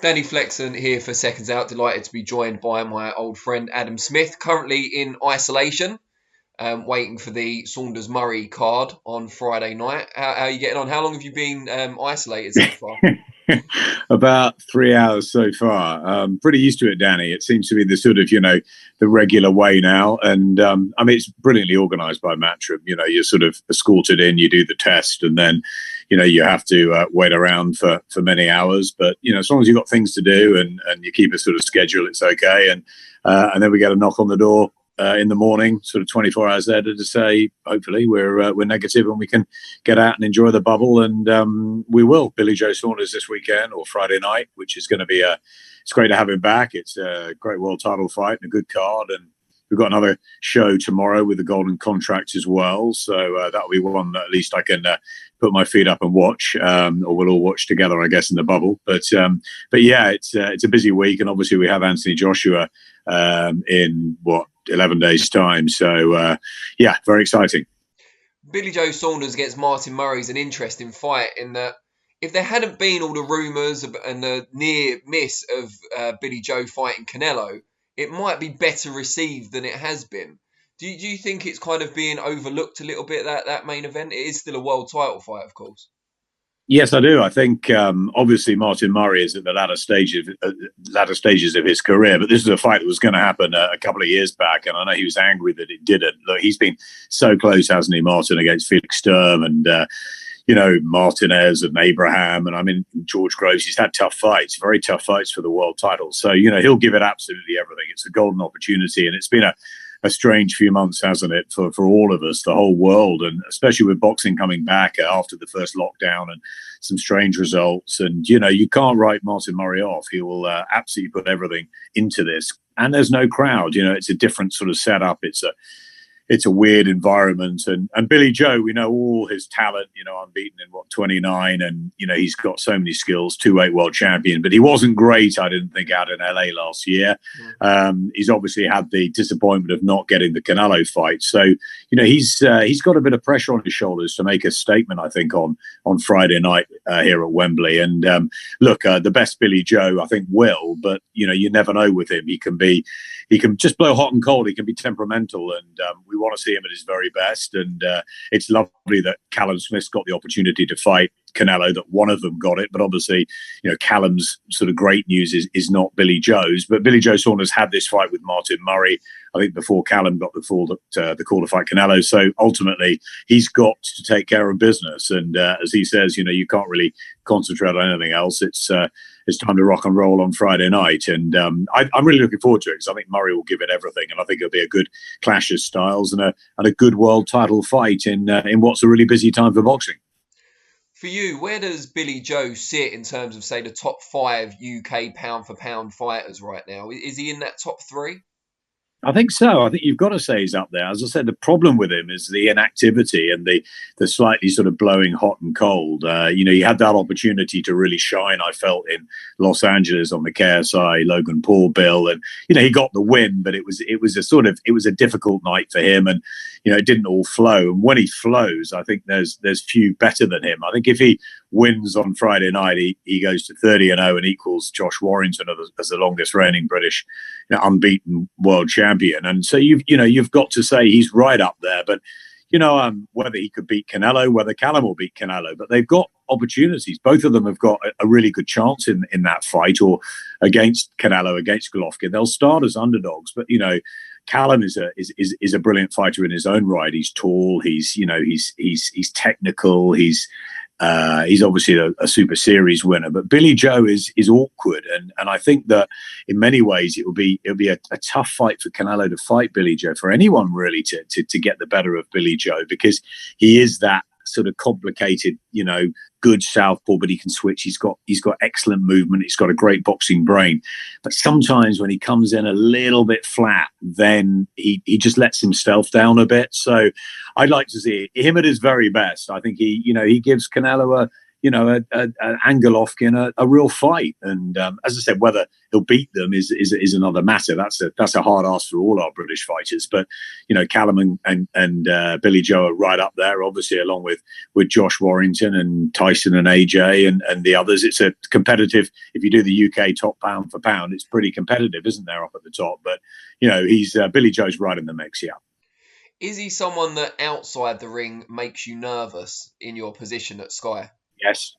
Danny Flexon here for Seconds Out. Delighted to be joined by my old friend Adam Smith, currently in isolation, waiting for the Saunders-Murray card on Friday night. How are you getting on? How long have you been isolated so far? About 3 hours so far. Pretty used to it, Danny. It seems to be the sort of, the regular way now. And it's brilliantly organised by Matchroom. You're sort of escorted in, you do the test, and then, you have to wait around for many hours. But, as long as you've got things to do and you keep a sort of schedule, it's okay. And then we get a knock on the door in the morning, sort of 24 hours later, to say, hopefully, we're negative and we can get out and enjoy the bubble. And we will. Billy Joe Saunders this weekend or Friday night, which is going to be it's great to have him back. It's a great world title fight and a good card. And we've got another show tomorrow with the Golden Contract as well. So that'll be one that at least I can put my feet up and watch, or we'll all watch together, I guess, in the bubble. But yeah, it's a busy week. And obviously we have Anthony Joshua in 11 days time. So yeah, very exciting. Billy Joe Saunders against Martin Murray is an interesting fight in that if there hadn't been all the rumours and the near miss of Billy Joe fighting Canelo, it might be better received than it has been. Do you think it's kind of being overlooked a little bit, that main event? It is still a world title fight, of course. Yes, I do. I think obviously Martin Murray is at the latter stages of his career, but this is a fight that was going to happen a couple of years back, and I know he was angry that it didn't. Look, he's been so close, hasn't he, Martin, against Felix Sturm and Martinez and Abraham, and George Groves. He's had tough fights, very tough fights for the world title. So he'll give it absolutely everything. It's a golden opportunity, and it's been a strange few months, hasn't it, for all of us, the whole world, and especially with boxing coming back after the first lockdown and some strange results. And, you can't write Martin Murray off. He will absolutely put everything into this. And there's no crowd. It's a different sort of setup. It's a weird environment. And Billy Joe, we know all his talent, unbeaten in 29, and, he's got so many skills, 2-weight world champion, but he wasn't great, I didn't think, out in LA last year. He's obviously had the disappointment of not getting the Canelo fight. So, he's got a bit of pressure on his shoulders to make a statement, I think, on Friday night here at Wembley. And look, the best Billy Joe, I think, will, but, you never know with him. He can just blow hot and cold. He can be temperamental, and we want to see him at his very best. And it's lovely that Callum Smith's got the opportunity to fight Canelo, that one of them got it. But obviously, Callum's sort of great news is not Billy Joe's. But Billy Joe Saunders had this fight with Martin Murray, I think, before Callum got the call to fight Canelo. So ultimately, he's got to take care of business. And as he says, you can't really concentrate on anything else. It's time to rock and roll on Friday night. And I'm really looking forward to it, because I think Murray will give it everything. And I think it'll be a good clash of styles and a good world title fight in what's a really busy time for boxing. For you, where does Billy Joe sit in terms of, say, the top 5 UK pound-for-pound fighters right now? Is he in that top 3? I think so. I think you've got to say he's up there. As I said, the problem with him is the inactivity and the slightly sort of blowing hot and cold. He had that opportunity to really shine, I felt, in Los Angeles on the KSI Logan Paul bill, and he got the win, but it was a difficult night for him, and it didn't all flow. And when he flows, I think there's few better than him. I think if he wins on Friday night, he goes to 30-0 and equals Josh Warrington as the longest reigning British unbeaten world champion. And so you've got to say he's right up there. But whether he could beat Canelo, whether Callum will beat Canelo, but they've got opportunities. Both of them have got a really good chance in that fight, or against Canelo, against Golovkin. They'll start as underdogs, but Callum is a brilliant fighter in his own right. He's tall. He's technical. He's obviously a Super Series winner, but Billy Joe is awkward, and I think that in many ways it'll be a tough fight for Canelo to fight Billy Joe, for anyone really to get the better of Billy Joe, because he is that sort of complicated, good southpaw, but he can switch. He's got excellent movement. He's got a great boxing brain. But sometimes when he comes in a little bit flat, then he just lets himself down a bit. So I'd like to see him at his very best. I think he gives Canelo an angle off in a real fight. And as I said, whether he'll beat them is another matter. That's a hard ask for all our British fighters. But Callum and Billy Joe are right up there, obviously, along with Josh Warrington and Tyson and AJ and the others. It's a competitive. If you do the UK top pound for pound, it's pretty competitive, isn't there, up at the top? But he's Billy Joe's right in the mix. Yeah. Is he someone that outside the ring makes you nervous in your position at Sky?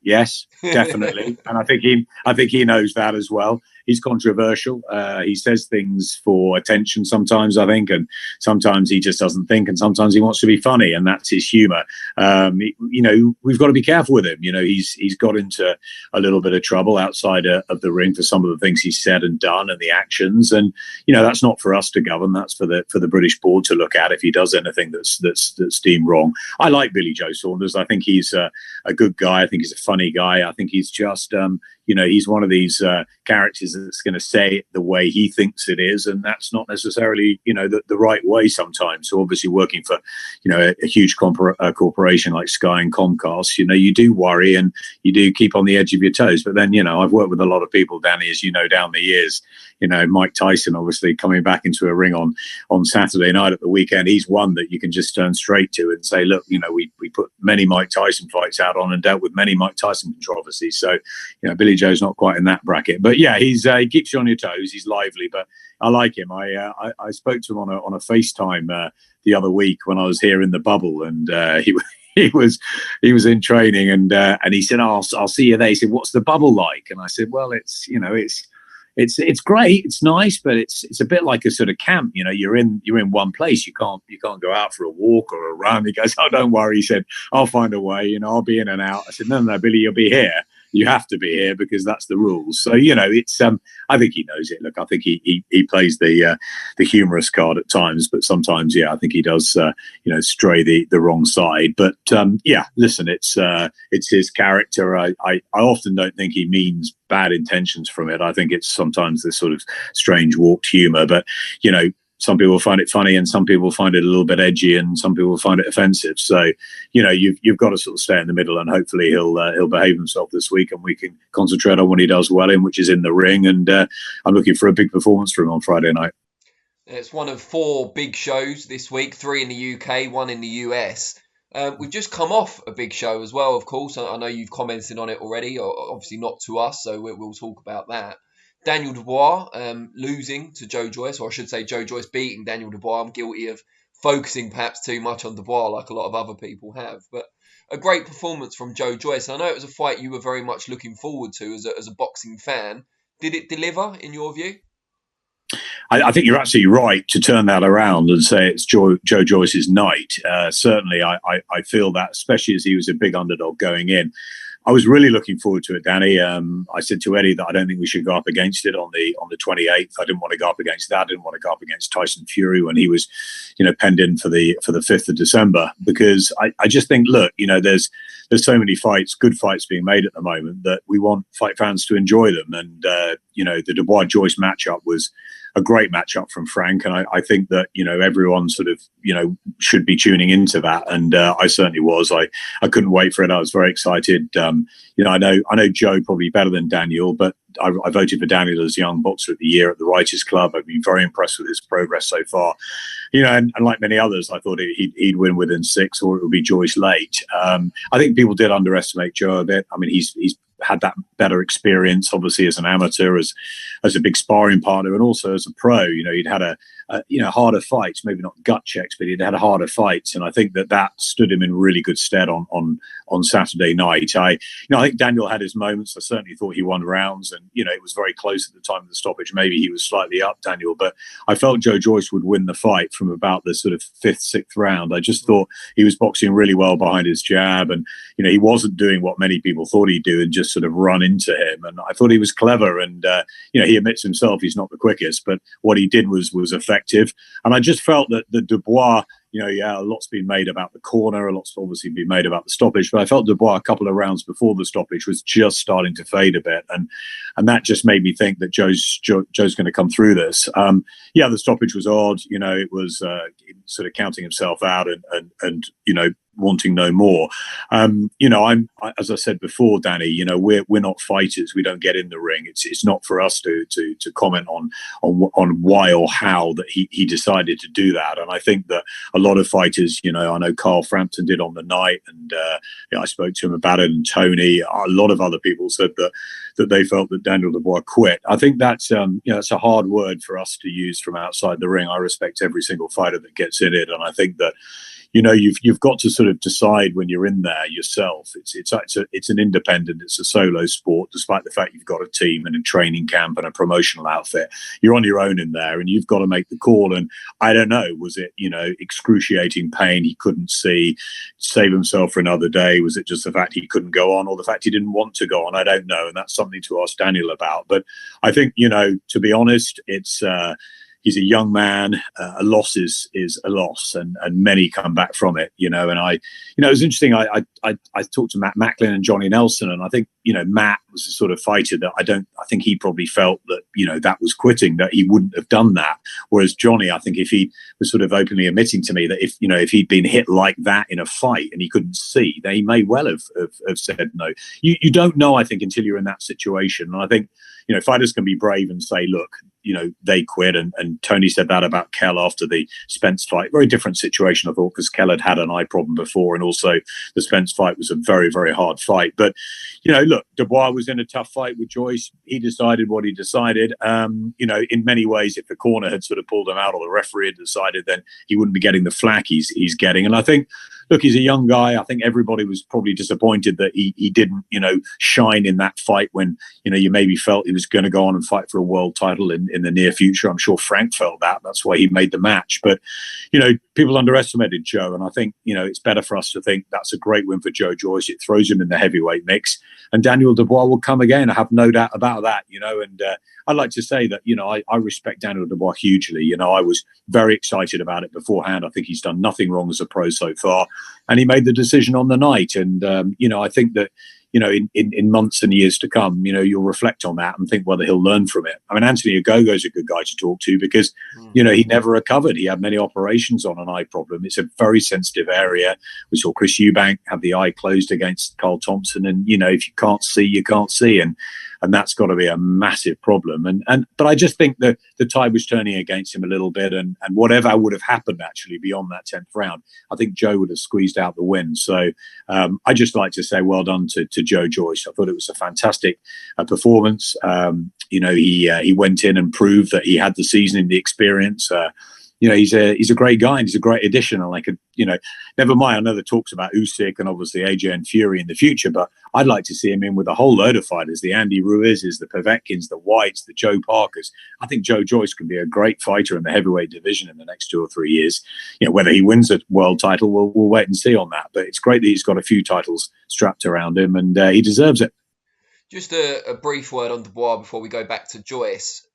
Yes, definitely. And I think he knows that as well. He's controversial. He says things for attention sometimes, I think, and sometimes he just doesn't think, and sometimes he wants to be funny, and that's his humour. We've got to be careful with him. He's got into a little bit of trouble outside of the ring for some of the things he's said and done and the actions, and that's not for us to govern. That's for the British board to look at if he does anything that's deemed wrong. I like Billy Joe Saunders. I think he's a good guy. I think he's a funny guy. I think he's just he's one of these characters that's going to say it the way he thinks it is, and that's not necessarily the right way sometimes. So obviously working for a huge corporation like Sky and Comcast, you do worry and you do keep on the edge of your toes. But then I've worked with a lot of people, Danny, as down the years. Mike Tyson obviously coming back into a ring on Saturday night at the weekend. He's one that you can just turn straight to and say, look, we put many Mike Tyson fights out on and dealt with many Mike Tyson controversies. So Billy Joe's not quite in that bracket, but yeah, he keeps you on your toes. He's lively, but I like him. I spoke to him on a FaceTime the other week when I was here in the bubble, and he was in training, and he said, "Oh, I'll see you there." He said, "What's the bubble like?" And I said, "Well, it's great. It's nice, but it's a bit like a sort of camp. You're in one place. You can't go out for a walk or a run." He goes, "Oh, don't worry." He said, "I'll find a way. I'll be in and out." I said, No, Billy, you'll be here. You have to be here because that's the rules. So it's I think he knows it. Look, I think he plays the humorous card at times, but sometimes I think he does stray the wrong side. But listen, it's his character. I often don't think he means bad intentions from it. I think it's sometimes this sort of strange warped humor, but some people find it funny and some people find it a little bit edgy and some people find it offensive. So, you've got to sort of stay in the middle, and hopefully he'll behave himself this week and we can concentrate on what he does well in, which is in the ring. And I'm looking for a big performance from him on Friday night. It's one of 4 big shows this week, 3 in the UK, 1 in the US. We've just come off a big show as well, of course. I know you've commented on it already, obviously not to us, so we'll talk about that. Daniel Dubois losing to Joe Joyce, or I should say Joe Joyce beating Daniel Dubois. I'm guilty of focusing perhaps too much on Dubois like a lot of other people have. But a great performance from Joe Joyce. I know it was a fight you were very much looking forward to as a boxing fan. Did it deliver in your view? I think you're absolutely right to turn that around and say it's Joe Joyce's night. Certainly, I feel that, especially as he was a big underdog going in. I was really looking forward to it, Danny. I said to Eddie that I don't think we should go up against it on the 28th. I didn't want to go up against that. I didn't want to go up against Tyson Fury when he was, penned in for the 5th of December, because I just think, look, there's so many good fights being made at the moment that we want fight fans to enjoy them. And, the Dubois Joyce matchup was a great matchup from Frank. And I think that, everyone sort of, should be tuning into that. And I certainly was. I couldn't wait for it. I was very excited. I know Joe probably better than Daniel, but I voted for Daniel as Young Boxer of the Year at the Writers Club. I've been very impressed with his progress so far. And like many others, I thought he'd win within 6, or it would be Joyce late. I think people did underestimate Joe a bit. I mean, he's had that better experience, obviously, as an amateur, as a big sparring partner, and also as a pro. He'd had harder fights, maybe not gut checks, but he'd had harder fights, and I think that stood him in really good stead on Saturday night. I think Daniel had his moments. I certainly thought he won rounds, and it was very close at the time of the stoppage. Maybe he was slightly up, Daniel, but I felt Joe Joyce would win the fight from about the sort of 5th, 6th round. I just thought he was boxing really well behind his jab, and he wasn't doing what many people thought he'd do and just sort of run into him. And I thought he was clever, and he admits himself he's not the quickest, but what he did was effective. And I just felt that the Dubois, a lot's been made about the corner, a lot's obviously been made about the stoppage, but I felt Dubois a couple of rounds before the stoppage was just starting to fade a bit, and that just made me think that Joe's going to come through this. The stoppage was odd. It was sort of counting himself out and wanting no more. As I said before, Danny, we're not fighters. We don't get in the ring. It's not for us to comment on why or how that he decided to do that. And I think that a lot of fighters, I know Carl Frampton did on the night, and I spoke to him about it, and Tony, a lot of other people said that they felt that Daniel Dubois quit. I think that's it's a hard word for us to use from outside the ring. I respect every single fighter that gets in it, and I think that you've got to sort of decide when you're in there yourself. It's an independent, it's a solo sport, despite the fact you've got a team and a training camp and a promotional outfit. You're on your own in there, and you've got to make the call. And I don't know, was it excruciating pain he couldn't see, save himself for another day? Was it just the fact he couldn't go on, or the fact he didn't want to go on? I don't know, and that's something to ask Daniel about. But I think to be honest, it's he's a young man. A loss is a loss, and many come back from it. And it was interesting. I talked to Matt Macklin and Johnny Nelson, and I think Matt was the sort of fighter that I think he probably felt that that was quitting, that he wouldn't have done that. Whereas Johnny, I think if he was sort of openly admitting to me that if he'd been hit like that in a fight and he couldn't see, then he may well have said no. You don't know, I think, until you're in that situation. And I think fighters can be brave and say, look, they quit. And Tony said that about Kell after the Spence fight. Very different situation, I thought, because Kell had an eye problem before, and also the Spence fight was a very, very hard fight. But, look, Dubois was in a tough fight with Joyce. He decided what he decided. In many ways, if the corner had sort of pulled him out, or the referee had decided, then he wouldn't be getting the flack he's getting. And I think, look, he's a young guy. I think everybody was probably disappointed that he didn't, shine in that fight when, you maybe felt he was going to go on and fight for a world title in the near future. I'm sure Frank felt that. That's why he made the match. But, people underestimated Joe. And I think, it's better for us to think that's a great win for Joe Joyce. It throws him in the heavyweight mix. And Daniel Dubois will come again. I have no doubt about that, and I'd like to say that, I respect Daniel Dubois hugely. I was very excited about it beforehand. I think he's done nothing wrong as a pro so far. And he made the decision on the night. And, I think that, in months and years to come, you'll reflect on that and think whether he'll learn from it. I mean, Anthony Ogogo's a good guy to talk to because, he never recovered. He had many operations on an eye problem. It's a very sensitive area. We saw Chris Eubank have the eye closed against Carl Thompson. And, if you can't see, you can't see. And that's got to be a massive problem. But I just think that the tide was turning against him a little bit, and whatever would have happened actually beyond that 10th round, I think Joe would have squeezed out the win. So I just like to say well done to Joe Joyce. I thought it was a fantastic performance. He went in and proved that he had the seasoning, the experience. He's a great guy, and he's a great addition. And never mind, I know the talks about Usyk and obviously AJ and Fury in the future, but I'd like to see him in with a whole load of fighters, the Andy Ruizes, the Povetkins, the Whites, the Joe Parkers. I think Joe Joyce can be a great fighter in the heavyweight division in the next 2 or 3 years. Whether he wins a world title, we'll wait and see on that. But it's great that he's got a few titles strapped around him, and he deserves it. Just a brief word on Dubois before we go back to Joyce.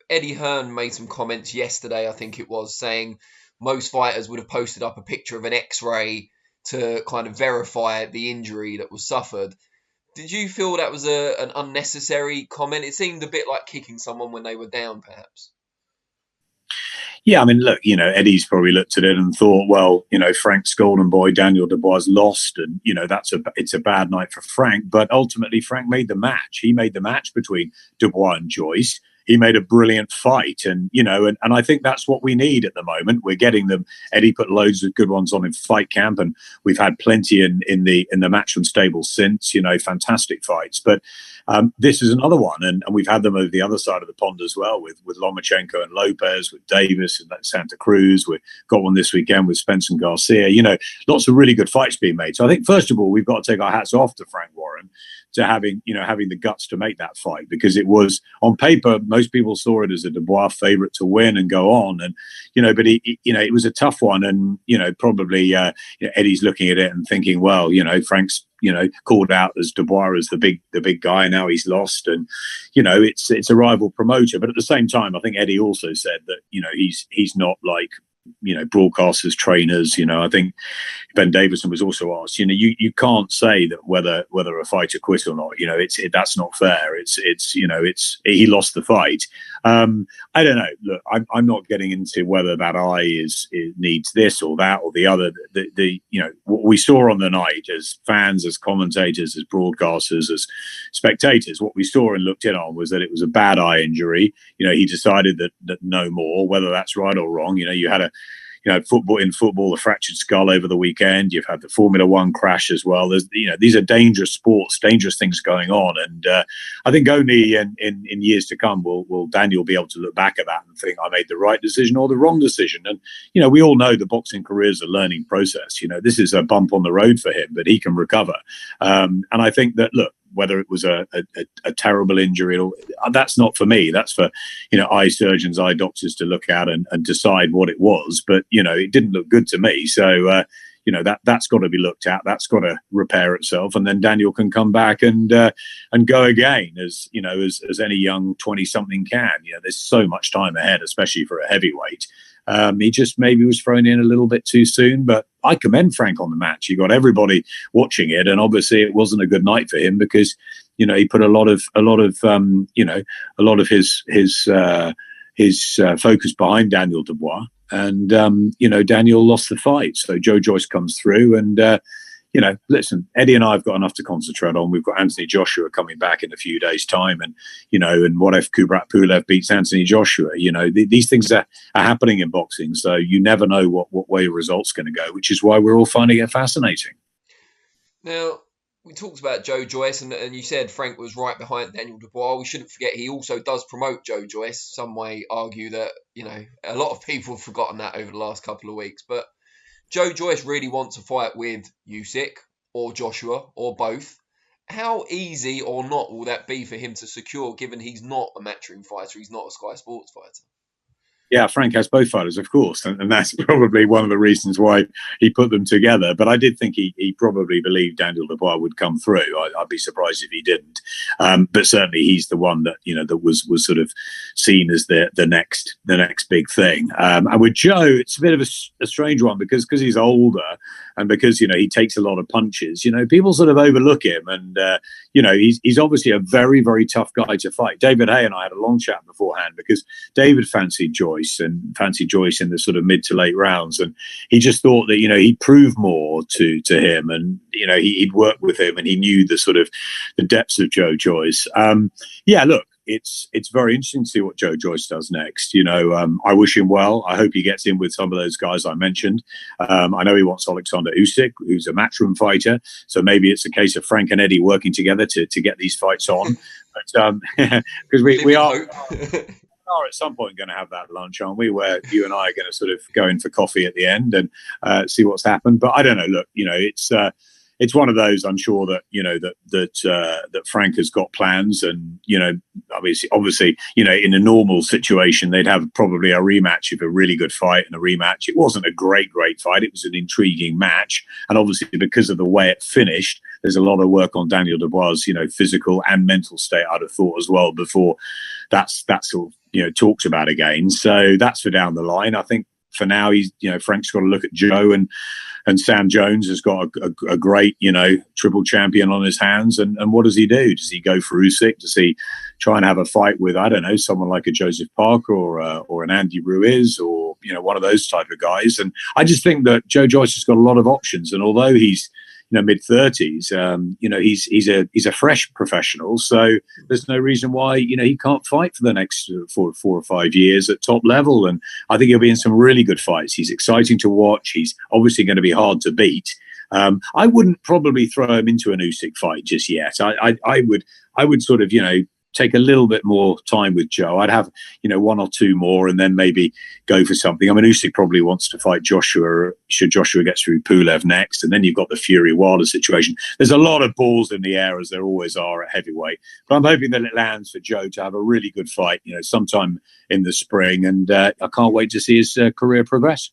Eddie Hearn made some comments yesterday, I think it was, saying most fighters would have posted up a picture of an X-ray to kind of verify the injury that was suffered. Did you feel that was an unnecessary comment? It seemed a bit like kicking someone when they were down, perhaps. Yeah, I mean, look, Eddie's probably looked at it and thought, well, Frank's golden boy, Daniel Dubois, lost, and it's a bad night for Frank. But ultimately, Frank made the match. He made the match between Dubois and Joyce. He made a brilliant fight, and I think that's what we need at the moment. We're getting them. Eddie put loads of good ones on in fight camp, and we've had plenty in the Matchroom stable since. Fantastic fights. But this is another one, and we've had them over the other side of the pond as well, with Lomachenko and Lopez, with Davis and Santa Cruz. We've got one this weekend with Spence and Garcia. Lots of really good fights being made. So I think first of all, we've got to take our hats off to Frank Warren to having the guts to make that fight, because it was, on paper, most people saw it as a Dubois favorite to win and go on, and but it was a tough one, and probably Eddie's looking at it and thinking, well, Frank's called out as Dubois as the big guy, now he's lost, and it's a rival promoter. But at the same time, I think Eddie also said that he's not like broadcasters, trainers. I think Ben Davison was also asked. You can't say that whether a fighter quit or not. That's not fair. It's he lost the fight. I don't know. Look, I'm not getting into whether that eye needs this or that or the other. What we saw on the night as fans, as commentators, as broadcasters, as spectators, what we saw and looked in on was that it was a bad eye injury. He decided that no more. Whether that's right or wrong, you had football, a fractured skull over the weekend. You've had the Formula One crash as well. There's, these are dangerous sports, dangerous things going on. And I think only in years to come will Daniel be able to look back at that and think, I made the right decision or the wrong decision. And, we all know the boxing career is a learning process. This is a bump on the road for him, but he can recover. And I think that, look, whether it was a terrible injury, that's not for me. That's for eye surgeons, eye doctors to look at and decide what it was. But it didn't look good to me. So that's got to be looked at. That's got to repair itself, and then Daniel can come back and go again as any young 20-something can. There's so much time ahead, especially for a heavyweight. He just maybe was thrown in a little bit too soon, but I commend Frank on the match. You got everybody watching it, and obviously it wasn't a good night for him because he put a lot of his focus behind Daniel Dubois, and Daniel lost the fight. So Joe Joyce comes through, and listen, Eddie and I have got enough to concentrate on. We've got Anthony Joshua coming back in a few days' time. And, and what if Kubrat Pulev beats Anthony Joshua? These things are happening in boxing. So you never know what way your result's going to go, which is why we're all finding it fascinating. Now, we talked about Joe Joyce, and you said Frank was right behind Daniel Dubois. We shouldn't forget he also does promote Joe Joyce. Some may argue that, a lot of people have forgotten that over the last couple of weeks. But Joe Joyce really wants a fight with Usyk or Joshua or both. How easy or not will that be for him to secure, given he's not a Matchroom fighter, he's not a Sky Sports fighter? Yeah, Frank has both fighters, of course, and that's probably one of the reasons why he put them together. But I did think he probably believed Daniel Dubois would come through. I'd be surprised if he didn't. But certainly, he's the one that that was sort of seen as the next big thing. And with Joe, it's a bit of a strange one because he's older and because he takes a lot of punches. People sort of overlook him, and he's obviously a very, very tough guy to fight. David Hay and I had a long chat beforehand because David fancied Joyce in the sort of mid to late rounds, and he just thought that he'd prove more to him, and he'd worked with him, and he knew the sort of the depths of Joe Joyce. Look, it's very interesting to see what Joe Joyce does next. I wish him well. I hope he gets in with some of those guys I mentioned. I know he wants Alexander Usyk, who's a Matchroom fighter, so maybe it's a case of Frank and Eddie working together to get these fights on. But because we are at some point going to have that lunch, aren't we, where you and I are going to sort of go in for coffee at the end and see what's happened. But I don't know. Look, it's one of those. I'm sure that that Frank has got plans, and obviously, in a normal situation, they'd have probably a rematch of a really good fight and a rematch. It wasn't a great fight. It was an intriguing match, and obviously because of the way it finished, there's a lot of work on Daniel Dubois' physical and mental state, I'd have thought as well, before that's all talked about again. So that's for down the line. I think for now, Frank's got to look at Joe, and Sam Jones has got a great, triple champion on his hands. And what does he do? Does he go for Usyk? Does he try and have a fight with, I don't know, someone like a Joseph Parker or an Andy Ruiz or, one of those type of guys? And I just think that Joe Joyce has got a lot of options. And although he's mid-30s, he's a fresh professional, so there's no reason why he can't fight for the next 4 or 5 years at top level. And I think he'll be in some really good fights. He's exciting to watch. He's obviously going to be hard to beat. I wouldn't probably throw him into an Usyk fight just yet. I would sort of take a little bit more time with Joe. I'd have, 1 or 2 more and then maybe go for something. I mean, Usyk probably wants to fight Joshua, should Joshua get through Pulev next. And then you've got the Fury Wilder situation. There's a lot of balls in the air, as there always are at heavyweight. But I'm hoping that it lands for Joe to have a really good fight, sometime in the spring. And I can't wait to see his career progress.